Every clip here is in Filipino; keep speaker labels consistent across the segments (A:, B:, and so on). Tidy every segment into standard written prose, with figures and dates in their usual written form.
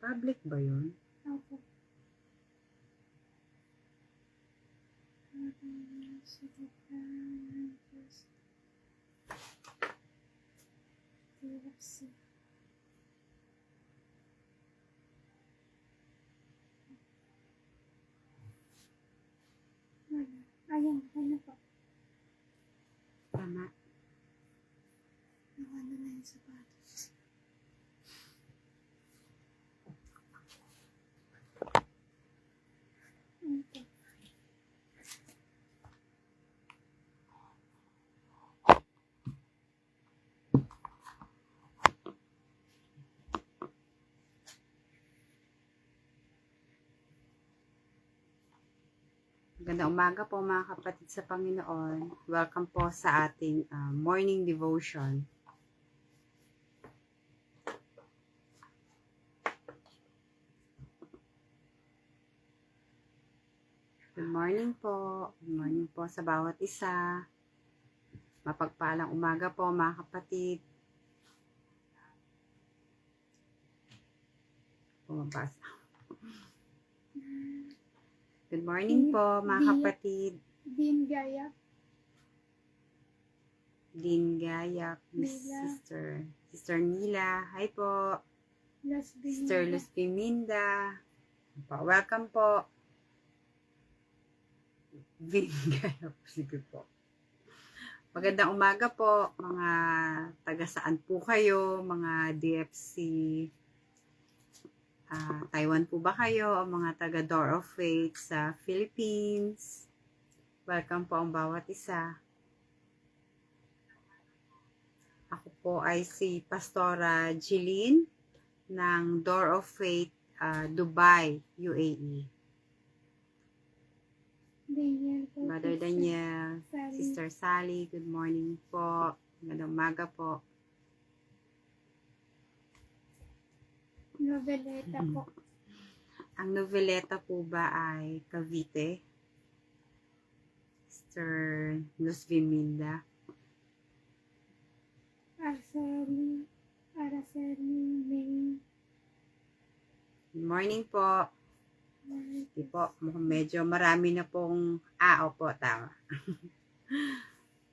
A: Public ba yun?
B: Opo. DFC. Ayan, ano po?
A: Tama.
B: Nakuha na lang yung sapatos. Ano po?
A: Magandang umaga po mga kapatid sa Panginoon. Welcome po sa ating morning devotion. Good morning po. Good morning po sa bawat isa. Mapagpalang umaga po mga kapatid. Pumabasa. Good morning po mga kapatid.
B: Din Gayak.
A: Din Gayak, Miss
B: Nila.
A: Sister Nila. Hi po. Sister Luz Piminda. Welcome po. Din Gayak. Sige po. Magandang umaga po mga taga saan po kayo, mga DFC Taiwan po ba kayo o mga taga Door of Faith sa Philippines? Welcome po ang bawat isa. Ako po ay si Pastora Jeline ng Door of Faith Dubai, UAE.
B: Daniel po.
A: Brother Daniel,
B: Sally.
A: Sister Sally, good morning po. Magandang umaga po.
B: Noveleta po.
A: Ang noveleta po ba ay Cavite? Sister Luz Viminda.
B: Araceli, May.
A: Good morning po. Hindi po, medyo marami na pong, opo, tama.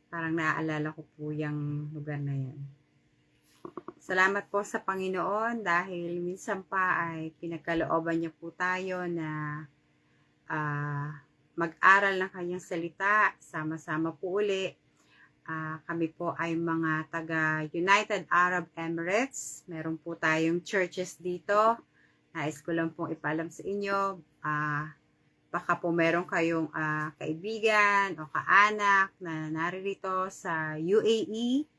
A: Parang naaalala ko po yung lugar na yan. Salamat po sa Panginoon dahil minsan pa ay pinagkalooban niya po tayo na mag-aral ng kanyang salita. Sama-sama po uli. Kami po ay mga taga United Arab Emirates. Meron po tayong churches dito. Nais ko lang pong ipaalam sa inyo. Baka po meron kayong kaibigan o kaanak na naririto sa UAE.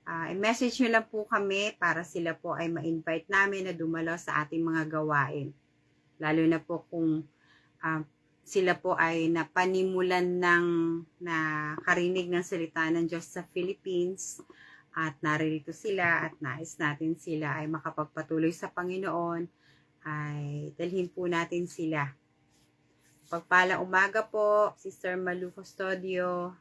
A: I-message nyo lang po kami para sila po ay ma-invite namin na dumalo sa ating mga gawain. Lalo na po kung sila po ay napanimulan ng nakarinig ng salita ng Diyos sa Philippines at naririto sila at nais natin sila ay makapagpatuloy sa Panginoon, ay dalhin po natin sila. Pagpalang umaga po, Sister Malu Custodio.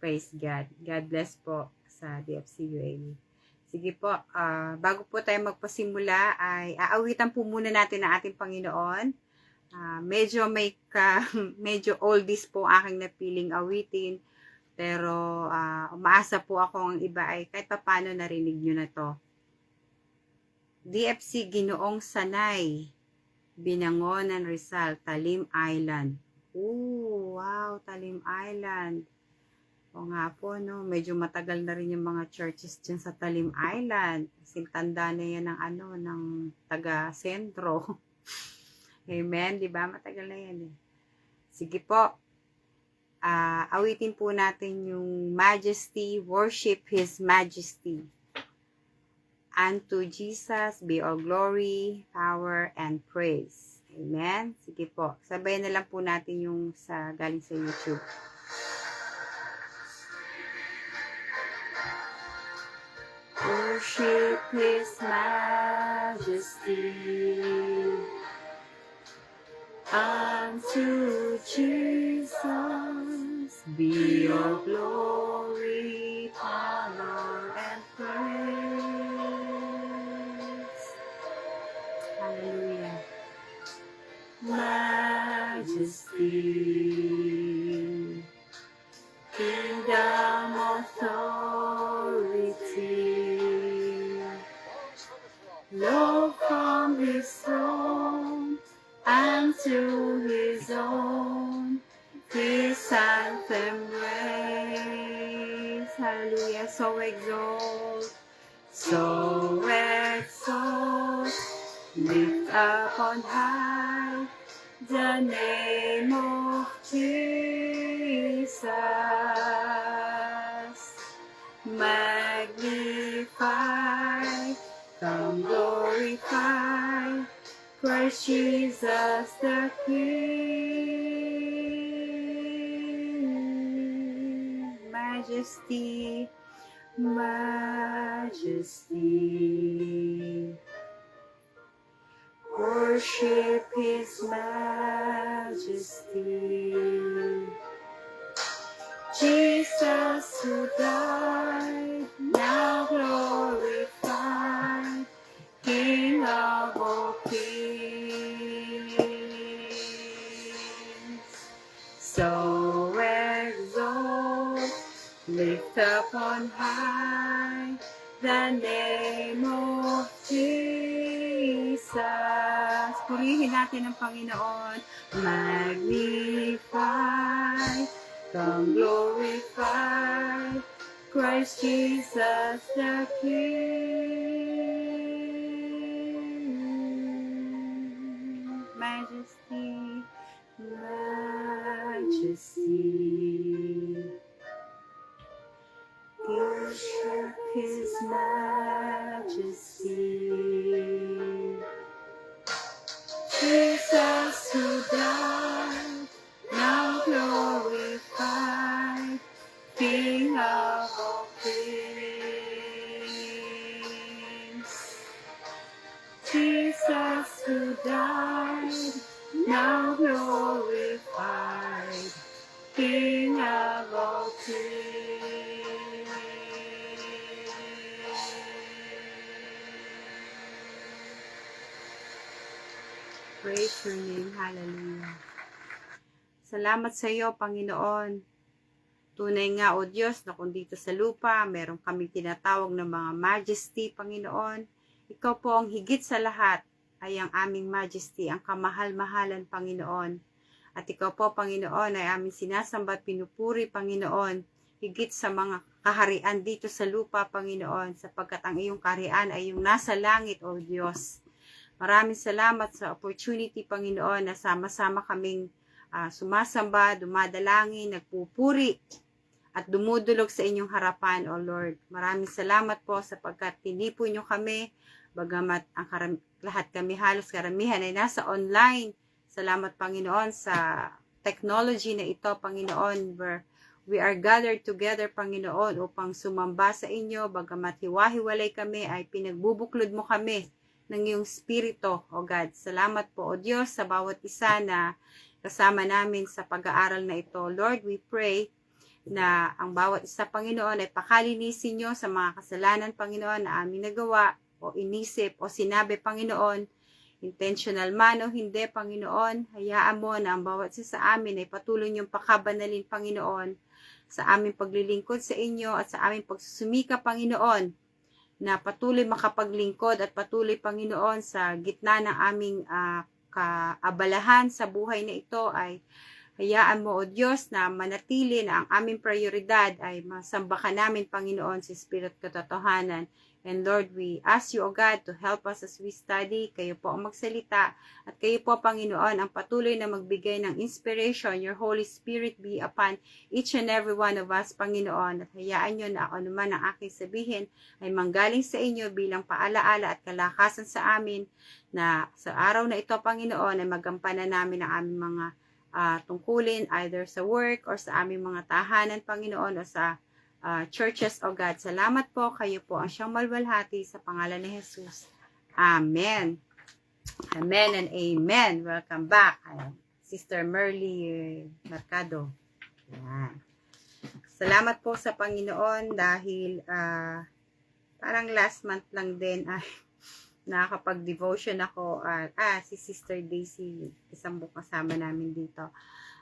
A: Praise God. God bless po sa DFC UAE. Sige po, bago po tayo magpasimula ay aawitan po muna natin ang ating Panginoon. Medyo oldies po aking napiling awitin, pero umaasa po ako ang iba ay kahit paano narinig nyo na to. DFC Ginoong Sanay, Binangonan, Rizal, Talim Island. Wow, Talim Island. O nga po, no, medyo matagal na rin yung mga churches dyan sa Talim Island. Kasing tanda na yan ng taga-sentro. Amen, di ba? Matagal na yan eh. Sige po. Awitin po natin yung Majesty, worship His Majesty. Unto Jesus be all glory, power, and praise. Amen. Sige po. Sabayan na lang po natin yung galing sa YouTube. Worship His Majesty. Unto Jesus be all glory, honor, and praise. majesty, kingdom authority, Lord from his throne and to his own, his anthem raise. Hallelujah. So exalt, lift up on high the name of Jesus. Magnify, come glorify Christ Jesus the King. Majesty, majesty, worship his majesty. Jesus who died, now glorified, King of all kings. So exalt, lift up on high the name of Jesus. Purihin natin ang Panginoon. Magnify, come glorify Christ Jesus the King. Majesty, majesty, worship his majesty. Jesus who died, now glorified, King of all kings. Jesus who died, now glorified, King of all kings. Praise your name. Hallelujah. Salamat sa iyo, Panginoon. Tunay nga, O Diyos, na kung dito sa lupa, meron kaming tinatawag ng mga majesty, Panginoon. Ikaw po ang higit sa lahat ay ang aming majesty, ang kamahal-mahalan, Panginoon. At ikaw po, Panginoon, ay aming sinasamba at pinupuri, Panginoon, higit sa mga kaharian dito sa lupa, Panginoon, sapagkat ang iyong kaharian ay yung nasa langit, O Diyos. Maraming salamat sa opportunity, Panginoon, na sama-sama kaming sumasamba, dumadalangin, nagpupuri, at dumudulog sa inyong harapan, O Lord. Maraming salamat po sapagkat tinipo nyo kami, bagamat ang lahat kami, halos karamihan ay nasa online. Salamat, Panginoon, sa technology na ito, Panginoon, where we are gathered together, Panginoon, upang sumamba sa inyo, bagamat hiwa-hiwalay kami, ay pinagbubuklod mo kami ng iyong spirito, O God. Salamat po, O Diyos, sa bawat isa na kasama namin sa pag-aaral na ito. Lord, we pray na ang bawat isa, Panginoon, ay pakalinisin nyo sa mga kasalanan, Panginoon, na aming nagawa o inisip o sinabi, Panginoon, intentional man o hindi, Panginoon. Hayaan mo na ang bawat isa sa amin ay patuloy niyong pakabanalin, Panginoon, sa aming paglilingkod sa inyo at sa aming pagsusumika, Panginoon, na patuloy makapaglingkod at patuloy, Panginoon, sa gitna ng aming kaabalahan sa buhay na ito ay hayaan mo, O Diyos, na manatili na ang aming prioridad ay masamba ka namin, Panginoon, sa Spirit katotohanan. And Lord, we ask you, O God, to help us as we study. Kayo po ang magsalita at kayo po, Panginoon, ang patuloy na magbigay ng inspiration. Your Holy Spirit be upon each and every one of us, Panginoon. At hayaan nyo na ako naman ang aking sabihin ay manggaling sa inyo bilang paalaala at kalakasan sa amin na sa araw na ito, Panginoon, ay magampanan namin ang aming mga tungkulin either sa work or sa aming mga tahanan, Panginoon, o sa churches, O God. Salamat po, kayo po ang siyang malwalhati sa pangalan ni Jesus. Amen. Amen and amen. Welcome back, Sister Merly Mercado. Yan. Salamat po sa Panginoon dahil parang last month lang din ay nakakapag-devotion ako. Si Sister Daisy, isang kasama namin dito.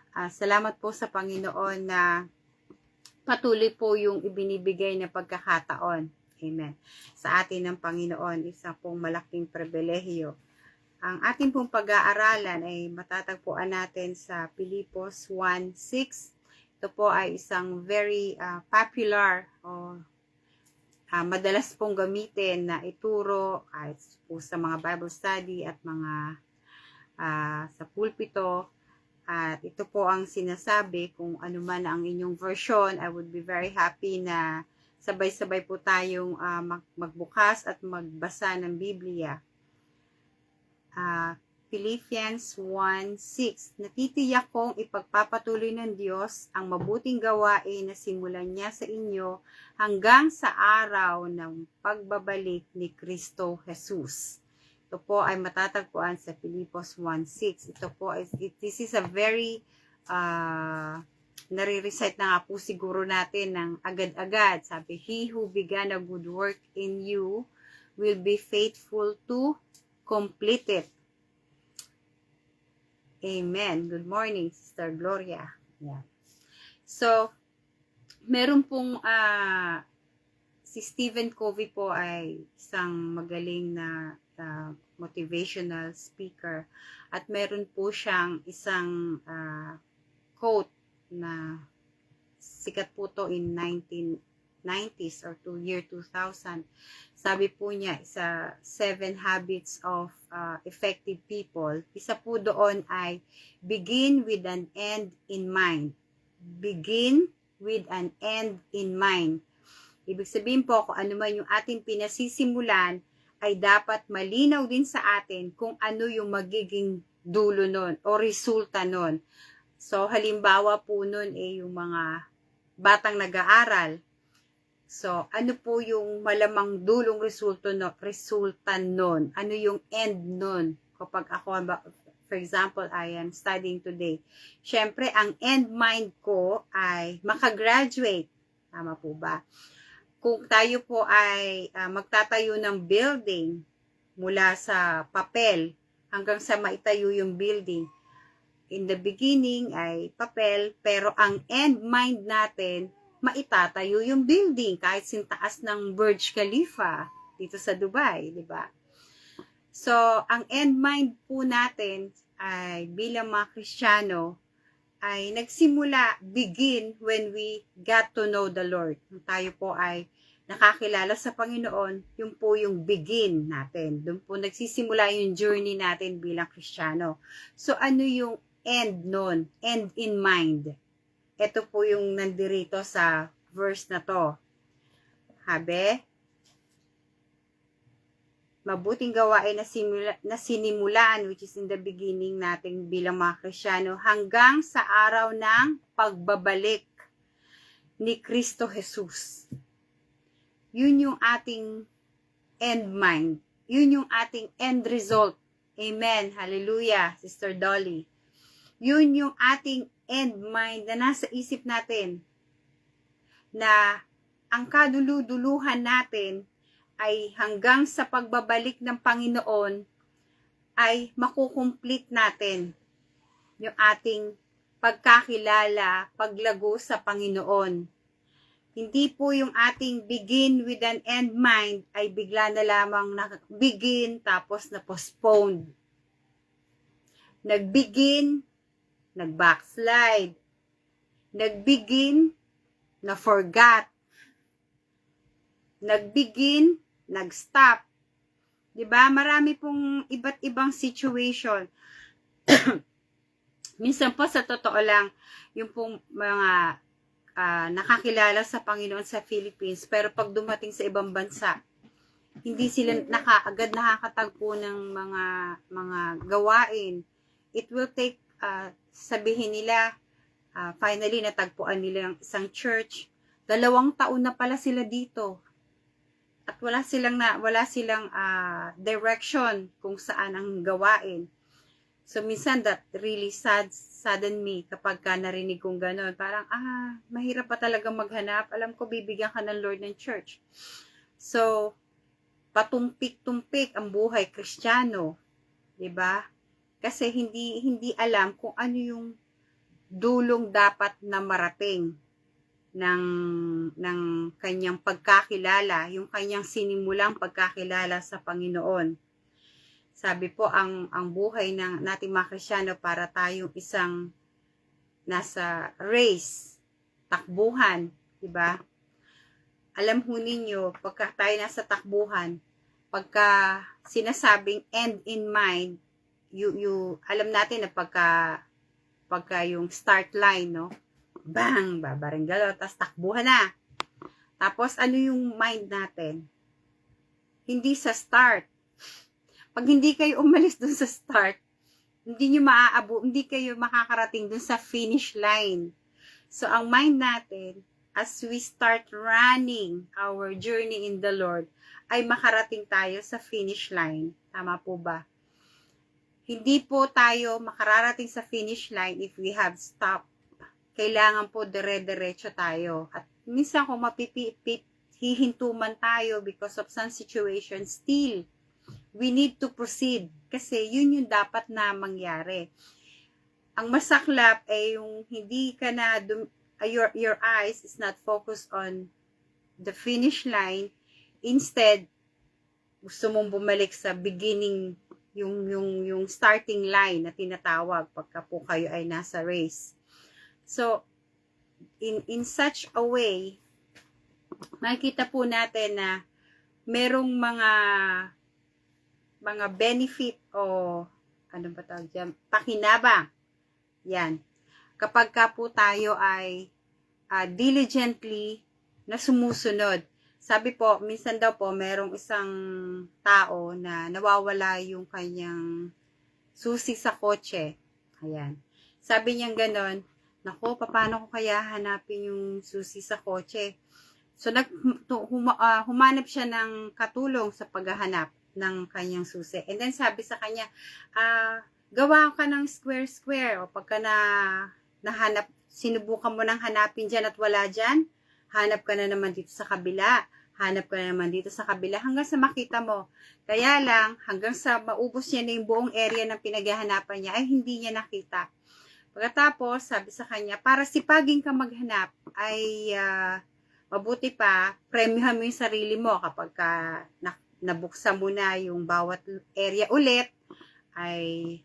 A: Salamat po sa Panginoon na patuloy po yung ibinibigay na pagkakataon. Amen. Sa atin ng Panginoon, isa pong malaking pribilehiyo. Ang ating pong pag-aaralan ay matatagpuan natin sa Filipos 1:6. Ito po ay isang very popular o madalas pong gamitin na ituro kahit po sa mga Bible study at mga sa pulpito. At ito po ang sinasabi, kung ano man ang inyong version, I would be very happy na sabay-sabay po tayong magbukas at magbasa ng Biblia. Philippians 1:6. Natitiyak kong ipagpapatuloy ng Diyos ang mabuting gawain na simulan niya sa inyo hanggang sa araw ng pagbabalik ni Kristo Jesus. Ito po ay matatagpuan sa Filipos 1:6. Ito po this is a very nare-recite na nga po siguro natin ng agad-agad. Sabi, He who began a good work in you will be faithful to complete it. Amen. Good morning, Sister Gloria. Yeah. So, meron pong si Stephen Covey po ay isang magaling na motivational speaker at meron po siyang isang quote na sikat po to in 1990s or year 2000. Sabi po niya sa 7 habits of effective people, isa po doon ay begin with an end in mind. Begin with an end in mind. Ibig sabihin po, kung ano man yung ating pinasisimulan, ay dapat malinaw din sa atin kung ano yung magiging dulo nun o resulta nun. So, halimbawa po nun yung mga batang nag-aaral. So, ano po yung malamang dulong resulta nun? Ano yung end nun? Kapag ako, for example, I am studying today. Siyempre, ang end mind ko ay makagraduate. Tama po ba? Kung tayo po ay magtatayo ng building mula sa papel hanggang sa maitayo yung building, in the beginning ay papel, pero ang end mind natin, maitatayo yung building kahit sintaas ng Burj Khalifa dito sa Dubai, di ba? So, ang end mind po natin ay bilang mga Kristiyano ay nagsimula, begin when we got to know the Lord. Kung tayo po ay nakakilala sa Panginoon, yun po yung begin natin. Doon po nagsisimula yung journey natin bilang Kristiyano. So, ano yung end nun? End in mind. Ito po yung nandirito sa verse na to. Habe, mabuting gawain na sinimulan, which is in the beginning natin bilang mga Kristiyano, hanggang sa araw ng pagbabalik ni Kristo Jesus. Yun yung ating end mind. Yun yung ating end result. Amen. Hallelujah, Sister Dolly. Yun yung ating end mind na nasa isip natin. Na ang kaduluduluhan natin ay hanggang sa pagbabalik ng Panginoon ay makukumplete natin yung ating pagkakilala, paglago sa Panginoon. Hindi po yung ating begin with an end mind ay bigla na lamang begin tapos na postponed. Nagbegin, nag-backslide. Nagbegin, na forgot. Nagbegin, nag-stop. 'Di ba? Marami pong iba't ibang situation. Minsan po sa totoo lang, yung pong mga nakakilala sa Panginoon sa Philippines, pero pag dumating sa ibang bansa, hindi sila agad nakakatagpo ng mga gawain. It will take, sabihin nila, finally natagpuan nila ang isang church. 2 taon na pala sila dito. At wala silang direction kung saan ang gawain. So, minsan that really sadden me kapag narinig kong gano'n. Parang, mahirap pa talaga maghanap. Alam ko, bibigyan ka ng Lord ng church. So, patumpik-tumpik ang buhay Kristiyano, 'di ba? Kasi hindi alam kung ano yung dulong dapat na marating ng kanyang pagkakilala, yung kanyang sinimulang pagkakilala sa Panginoon. Sabi po, ang buhay ng nating mga Kristiyano para tayong isang nasa race, takbuhan, 'di ba? Alam ho ninyo, pagka tayo nasa takbuhan, pagka sinasabing end in mind, alam natin na pagka yung start line, no? Bang! Babaringgalo, tapos takbuhan na. Tapos, ano yung mind natin? Hindi sa start. Pag hindi kayo umalis dun sa start, hindi kayo makakarating dun sa finish line. So, ang mind natin, as we start running our journey in the Lord, ay makarating tayo sa finish line. Tama po ba? Hindi po tayo makararating sa finish line if we have stopped. Kailangan po dire-diretso tayo. At minsan kung hihintuman tayo because of some situation, still, we need to proceed. Kasi yun yung dapat na mangyari. Ang masaklap ay yung hindi ka na, your eyes is not focused on the finish line. Instead, gusto mong bumalik sa beginning, yung starting line na tinatawag pagka po kayo ay nasa race. So, in such a way, makikita po natin na merong mga benefit o ano ba tawag dyan? Pakinabang. Yan. Kapag ka po tayo ay diligently na sumusunod. Sabi po, minsan daw po, merong isang tao na nawawala yung kanyang susi sa kotse. Ayan. Sabi niya ganon, naku, paano ko kaya hanapin yung susi sa kotse? So, humanap siya ng katulong sa paghahanap ng kanyang susi. And then, sabi sa kanya, gawa ka ng square-square. O pagka nahanap, sinubukan mo nang hanapin dyan at wala dyan, hanap ka na naman dito sa kabila. Hanap ka na naman dito sa kabila hanggang sa makita mo. Kaya lang, hanggang sa maubos niya na yung buong area ng pinaghahanapan niya, ay hindi niya nakita. Pagkatapos, sabi sa kanya, para sipagin ka maghanap, ay mabuti pa, premiuhan mo yung sarili mo kapag nabuksan mo na yung bawat area ulit, ay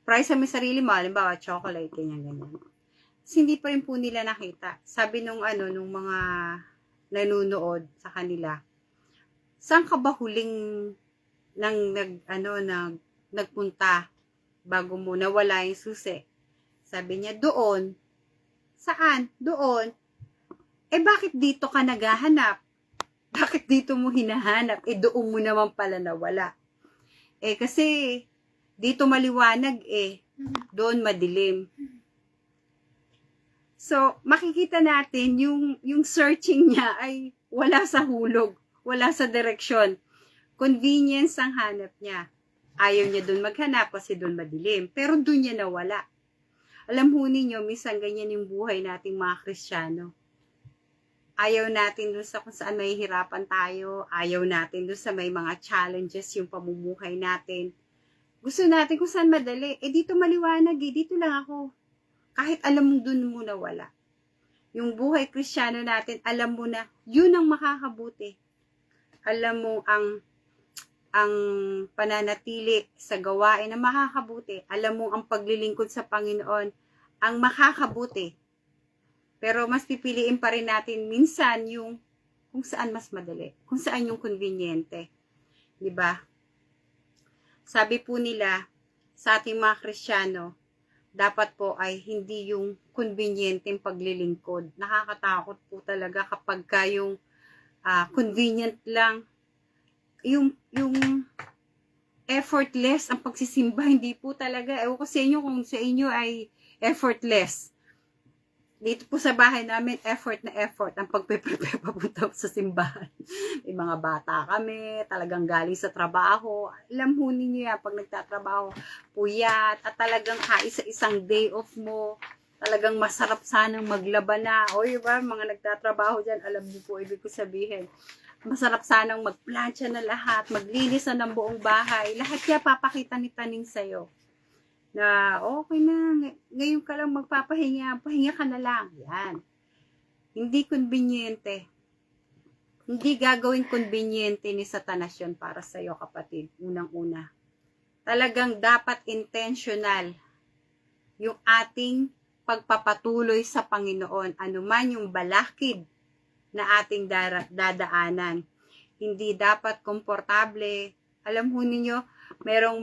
A: price mo yung sarili mo, halimbawa chocolate, ganyan. Kasi hindi pa rin po nila nakita. Sabi nung mga nanunood sa kanila, saan ka ba huling nagpunta bago mo nawala yung susi? Sabi niya, doon. Saan? Doon. Bakit dito ka naghahanap? Bakit dito mo hinahanap? Doon mo naman pala nawala. Kasi dito maliwanag doon madilim. So, makikita natin yung searching niya ay wala sa hulog, wala sa direksyon. Convenience ang hanap niya. Ayaw niya doon maghanap kasi doon madilim. Pero doon niya nawala. Alam ho ninyo, minsan ganyan yung buhay nating mga Kristiyano. Ayaw natin doon sa kung saan mahihirapan tayo. Ayaw natin doon sa may mga challenges yung pamumuhay natin. Gusto natin kung saan madali. Dito maliwanag dito lang ako. Kahit alam mong doon mo nawala. Yung buhay Kristiyano natin, alam mo na yun ang makakabuti. Alam mo ang pananatili sa gawain na makakabuti. Alam mo ang paglilingkod sa Panginoon ang makakabuti. Pero mas pipiliin pa rin natin minsan yung kung saan mas madali, kung saan yung conveniente. 'Di ba? Sabi po nila sa ating mga Kristiyano, dapat po ay hindi yung convenienteng paglilingkod. Nakakatakot po talaga kapag yung convenient lang, yung effortless ang pagsisimba, hindi po talaga. Ewan ko sa inyo kung sa inyo ay effortless. Dito po sa bahay namin, effort na effort ang pagpe-prepare papunta sa simbahan. May mga bata kami, talagang galing sa trabaho. Alam ho ninyo yan, pag nagtatrabaho, puyat, at talagang kaisa-isang day off mo, talagang masarap sanang maglaba na. O diba, mga nagtatrabaho dyan, alam niyo po, ibig ko sabihin, masarap sanang magplansya na lahat, maglinis na ng buong bahay. Lahat yan papakita ni Taning sa'yo. Na okay na, ngayon ka lang magpapahinga, pahinga ka na lang. Yan. Hindi conveniente. Hindi gagawin conveniente ni Satanas yun para sa'yo, kapatid. Unang-una. Talagang dapat intentional yung ating pagpapatuloy sa Panginoon. Anuman yung balakid na ating dadaanan. Hindi dapat komportable. Alam ho ninyo, merong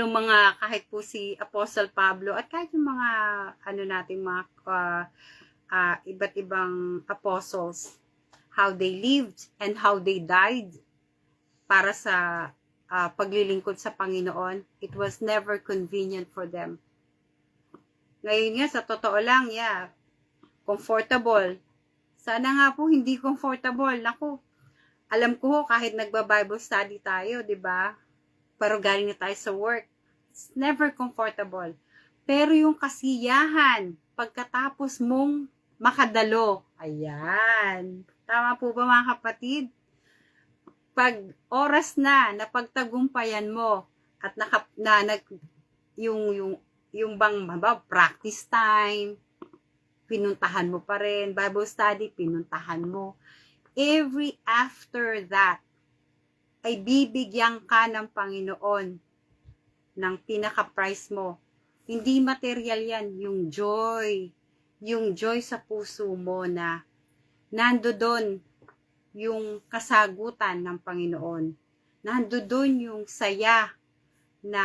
A: mga kahit po si Apostle Pablo at kahit yung mga nating mga iba't ibang apostles, how they lived and how they died para sa paglilingkod sa Panginoon, it was never convenient for them. Ngayon nga, sa totoo lang, comfortable. Sana nga po hindi comfortable. Naku, alam ko kahit nagba-Bible study tayo, di ba? Pero galing na tayo sa work. It's never comfortable. Pero yung kasiyahan, pagkatapos mong makadalo, ayan. Tama po ba mga kapatid? Pag oras na pagtagumpayan mo at yung bang practice time, pinuntahan mo pa rin, Bible study, pinuntahan mo. Every after that, ay bibigyan ka ng Panginoon ng pinaka-prize mo. Hindi material yan, yung joy sa puso mo na nando doon yung kasagutan ng Panginoon. Nando doon yung saya na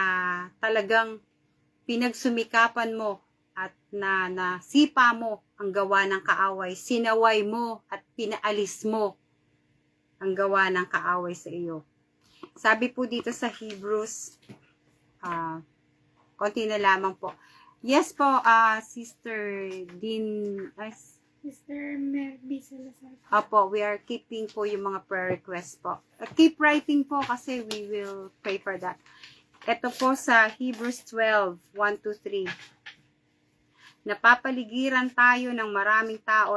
A: talagang pinagsumikapan mo at nasipa mo ang gawa ng kaaway, sinaway mo at pinaalis mo ang gawa ng kaaway sa iyo. Sabi po dito sa Hebrews, konti na lamang po. Yes po, Sister
B: Sister Merby Salazar.
A: Opo, we are keeping po yung mga prayer requests po. Keep writing po kasi we will pray for that. Ito po sa Hebrews 12, 1-3. Napapaligiran tayo ng maraming tao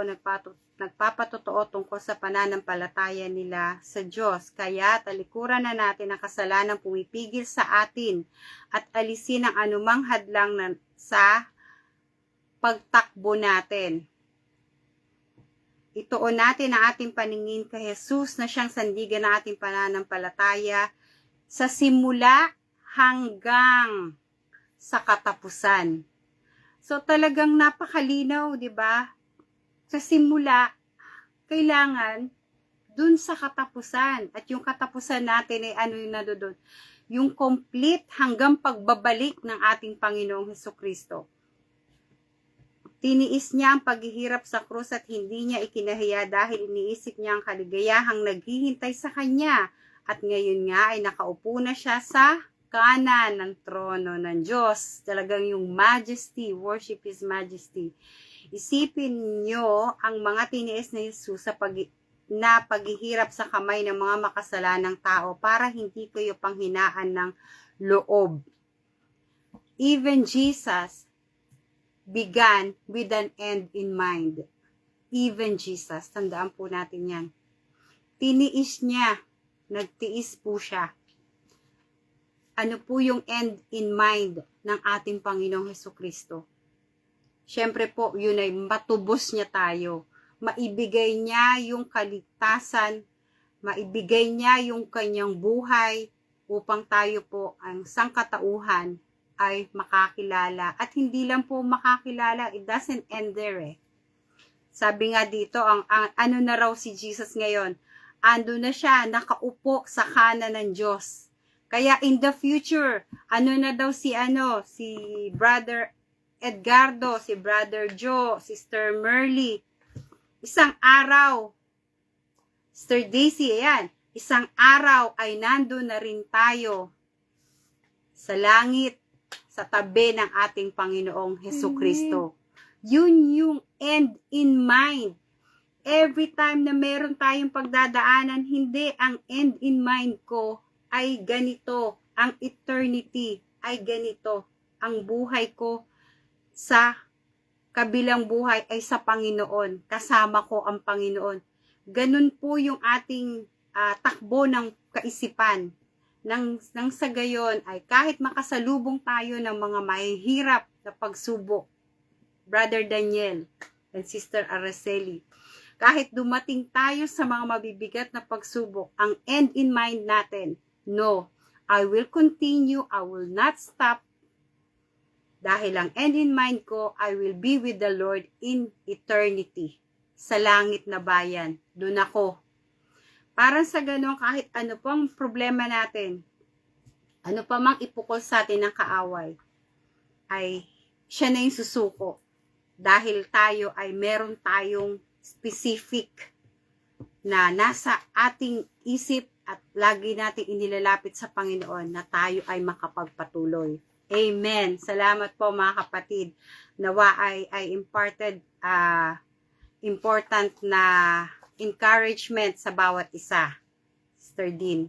A: nagpapatotoo tungkol sa pananampalataya nila sa Diyos. Kaya talikuran na natin ang kasalanang pumipigil sa atin at alisin ang anumang hadlang sa pagtakbo natin. Ituon natin ang ating paningin kay Jesus na siyang sandigan ng ating pananampalataya sa simula hanggang sa katapusan. So talagang napakalinaw, 'di ba? Sa simula, kailangan dun sa katapusan. At yung katapusan natin ay ano yung nandoon? Yung complete hanggang pagbabalik ng ating Panginoong Hesukristo. Tiniis niya ang paghihirap sa krus at hindi niya ikinahiya dahil iniisip niya ang kaligayahang naghihintay sa kanya. At ngayon nga ay nakaupo na siya sa kanan ng trono ng Diyos. Talagang yung majesty, worship His majesty. Isipin nyo ang mga tiniis na Jesus sa paghihirap sa kamay ng mga makasalanang tao para hindi kayo panghinaan ng loob. Even Jesus began with an end in mind. Even Jesus, tandaan po natin yan. Tiniis niya, nagtiis po siya. Ano po yung end in mind ng ating Panginoong Hesukristo? Siyempre po, yun ay matubos niya tayo. Maibigay niya yung kaligtasan, maibigay niya yung kanyang buhay upang tayo po ang sangkatauhan ay makakilala. At hindi lang po makakilala, it doesn't end there . Sabi nga dito, ano na raw si Jesus ngayon? Ando na siya, nakaupo sa kanan ng Diyos. Kaya in the future, ano na daw si Brother Edgardo, si Brother Joe, Sister Merly, isang araw, Sister Daisy, ayan, isang araw ay nando na rin tayo sa langit, sa tabi ng ating Panginoong Hesukristo. Yun yung end in mind. Every time na meron tayong pagdadaanan, hindi ang end in mind ko ay ganito, ang eternity ay ganito, ang buhay ko sa kabilang buhay ay sa Panginoon, kasama ko ang Panginoon. ganun po yung ating takbo ng kaisipan. Nang sa gayon ay kahit makasalubong tayo ng mga mahihirap na pagsubok, Brother Daniel and Sister Araceli, kahit dumating tayo sa mga mabibigat na pagsubok, ang end in mind natin, no, I will continue, I will not stop, dahil ang end in mind ko, I will be with the Lord in eternity. Sa langit na bayan, doon ako. Para sa ganun, kahit ano pang problema natin, ano pa mang ipukol sa atin ng kaaway, ay siya na yung susuko. Dahil tayo ay meron tayong specific na nasa ating isip at lagi nating inilalapit sa Panginoon na tayo ay makapagpatuloy. Amen. Salamat po mga kapatid. Nawa ay imparted important na encouragement sa bawat isa. Sister Dean.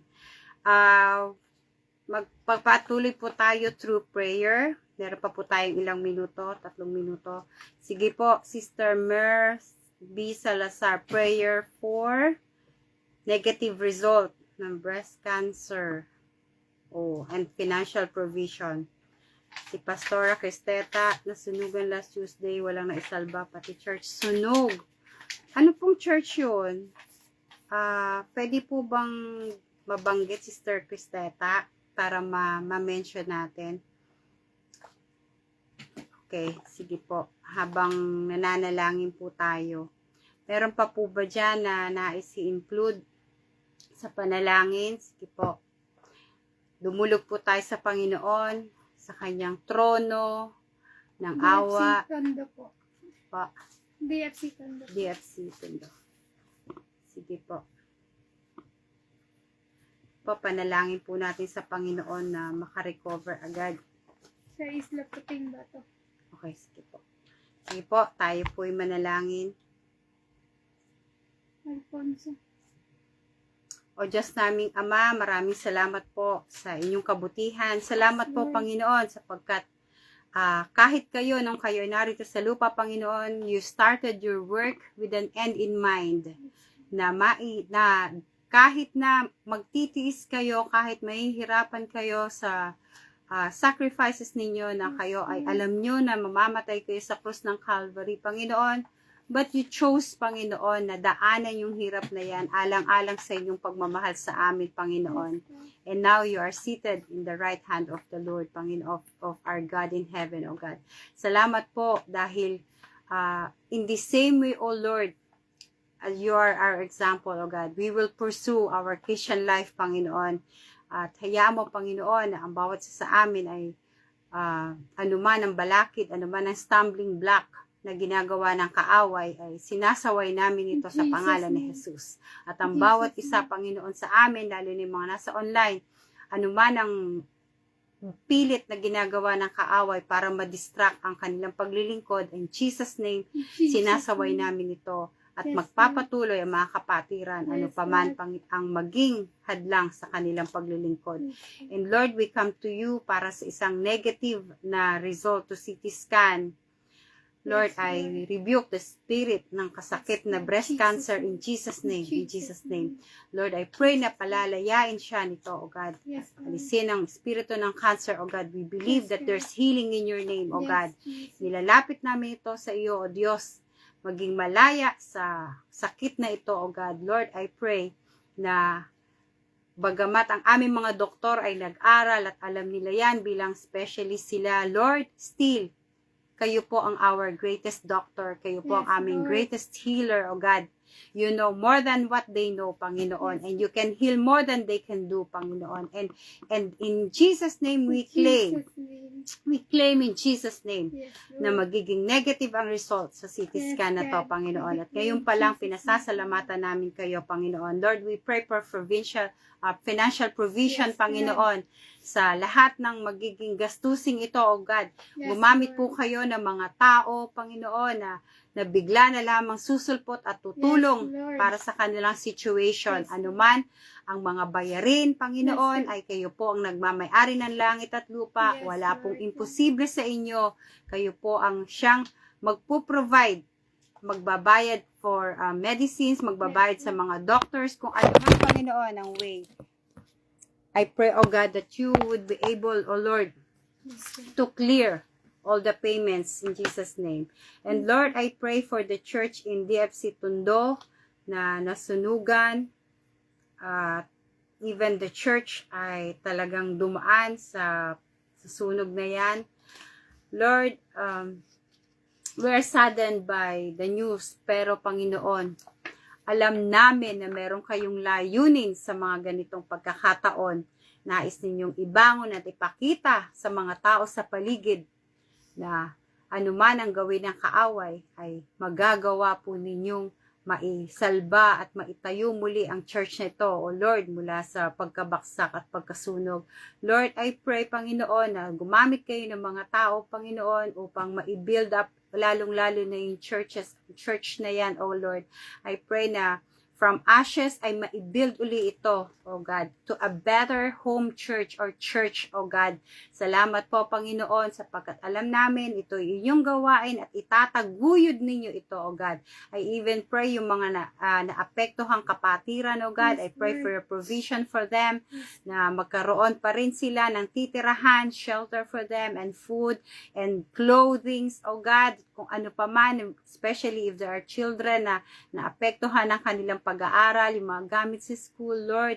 A: Magpapatuloy po tayo through prayer. Meron pa po tayong ilang minuto, 3 minuto. Sige po, Sister Mer B. Salazar, prayer for negative result ng breast cancer and financial provision. Si Pastora Cristeta, nasunugan last Tuesday, walang naisalba, pati church sunog. Ano pong church yun? Pwede po bang mabanggit, Sister Cristeta, para ma-mention natin? Okay, sige po. Habang nananalangin po tayo. Meron pa po ba dyan na nais i-include sa panalangin? Sige po. Dumulog po tayo sa Panginoon, sa kanyang trono, ng awa.
B: DFC Tondo po.
A: Pa.
B: DFC Tondo.
A: DFC Tondo. Sige po. Panalangin po natin sa Panginoon na makarecover agad.
B: Sa Isla Puting Bato.
A: Okay, sige po. Sige po, tayo po'y manalangin.
B: Alfonso.
A: O Diyos naming Ama, maraming salamat po sa inyong kabutihan. Salamat po, Panginoon, sapagkat kahit kayo, nung kayo ay narito sa lupa, Panginoon, you started your work with an end in mind. Na kahit na magtitiis kayo, kahit mahihirapan kayo sa sacrifices ninyo, na kayo ay alam nyo na mamamatay kayo sa krus ng Calvary, Panginoon, but you chose, Panginoon, na daanan yung hirap na yan, alang-alang sa inyong pagmamahal sa amin, Panginoon. And now you are seated in the right hand of the Lord, Panginoon, of our God in heaven, O God. Salamat po dahil in the same way, O Lord, as you are our example, O God, we will pursue our Christian life, Panginoon. At hayaan mo, Panginoon, na ang bawat sa amin ay anuman ang balakid, anuman ang stumbling block na ginagawa ng kaaway, ay sinasaway namin ito sa pangalan ni Jesus. At ang bawat isa, Panginoon, sa amin, lalo ni mga nasa online, anuman ang pilit na ginagawa ng kaaway para ma-distract ang kanilang paglilingkod, in Jesus' name, sinasaway namin ito. At magpapatuloy ang mga kapatiran, ano paman ang maging hadlang sa kanilang paglilingkod. And Lord, we come to you para sa isang negative na result to CT scan. Lord, I rebuke the spirit ng kasakit na breast cancer in Jesus' name. In Jesus' name. Lord, I pray na palalayain siya nito, O God. Alisin ang espiritu ng cancer, O God. We believe that there's healing in your name, O God. Nilalapit namin ito sa iyo, O Diyos. Maging malaya sa sakit na ito, O God. Lord, I pray na bagamat ang aming mga doktor ay nag-aral at alam nila yan bilang specialist sila, Lord, still, kayo po ang our greatest doctor. Kayo po ang aming greatest healer, O God. You know more than what they know, Panginoon. And you can heal more than they can do, Panginoon. And in Jesus' name we claim. We claim in Jesus' name na magiging negative ang result sa CT scan na to, Panginoon. At ngayon pa lang, pinasasalamatan namin kayo, Panginoon. Lord, we pray for financial provision, Panginoon, sa lahat ng magiging gastusing ito, O God. Gumamit po kayo ng mga tao, Panginoon, na bigla na lamang susulpot at tutulong para sa kanilang situation. Anuman ang mga bayarin, Panginoon, ay kayo po ang nagmamay-ari ng langit at lupa. Wala pong imposible sa inyo. Kayo po ang siyang magpo-provide magbabayad for medicines, magbabayad sa mga doctors, kung ano man, Panginoon, ang way. I pray, O God, that you would be able, O Lord, to clear all the payments in Jesus' name. And Lord, I pray for the church in DFC Tondo na nasunugan. Even the church ay talagang dumaan sa sunog na yan. Lord, we are saddened by the news, pero Panginoon, alam namin na meron kayong layunin sa mga ganitong pagkakataon. Nais ninyong ibangon at ipakita sa mga tao sa paligid na anuman ang gawin ng kaaway ay magagawa po ninyong maisalba at maitayo muli ang church na ito, O Lord, mula sa pagkabaksak at pagkasunog. Lord, I pray, Panginoon, na gumamit kayo ng mga tao, Panginoon, upang ma-build up lalong-lalo na yung church na yan, O Lord. I pray na from ashes ay ma-build uli ito, O God, to a better home church or church, O God. Salamat po, Panginoon, sapagkat alam namin ito inyong gawain at itataguyod ninyo ito, O God. I even pray yung mga naapektuhang kapatiran, O God. I pray for your provision for them, na magkaroon pa rin sila ng titirahan, shelter for them, and food, and clothing, O God, kung ano pa man, especially if there are children na naapektuhan ng kanilang pag-aaral, yung mga gamit sa school, Lord,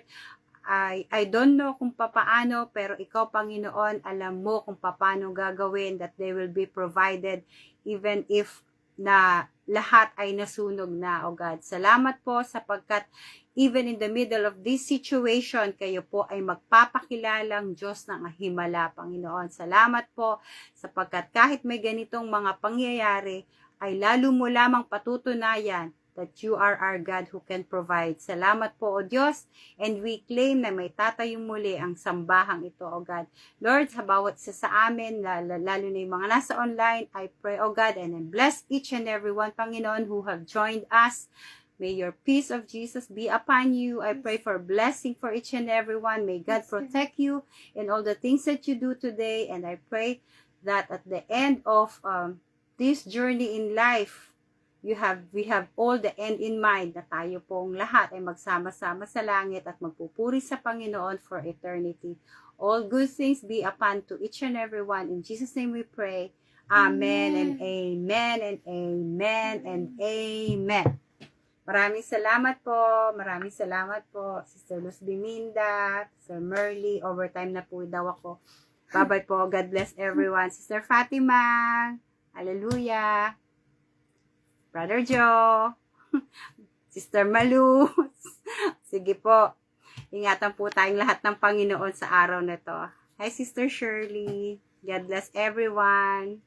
A: I don't know kung papaano, pero ikaw, Panginoon, alam mo kung papaano gagawin that they will be provided even if na lahat ay nasunog na, O God. Salamat po sapagkat even in the middle of this situation, kayo po ay magpapakilalang Diyos ng himala, Panginoon. Salamat po sapagkat kahit may ganitong mga pangyayari, ay lalo mo lamang patutunayan that you are our God who can provide. Salamat po, O Diyos, and we claim na may tatayong muli ang sambahang ito, O God. Lord, sa bawat isa sa amin, lalo na yung mga nasa online, I pray, O God, and I bless each and every one, Panginoon, who have joined us. May your peace of Jesus be upon you. I pray for blessing for each and every one. May God protect you in all the things that you do today, and I pray that at the end of this journey in life, we have all the end in mind na tayo pong lahat ay magsama-sama sa langit at magpupuri sa Panginoon for eternity. All good things be upon to each and every one. In Jesus' name we pray. Amen and amen and amen and amen. Maraming salamat po, Sister Luz Biminda, Sister Merly, overtime na po daw ako. Bye-bye po, God bless everyone. Sister Fatima, hallelujah. Brother Joe, Sister Malu, sige po, ingatan po tayong lahat ng Panginoon sa araw na to. Hi Sister Shirley, God bless everyone.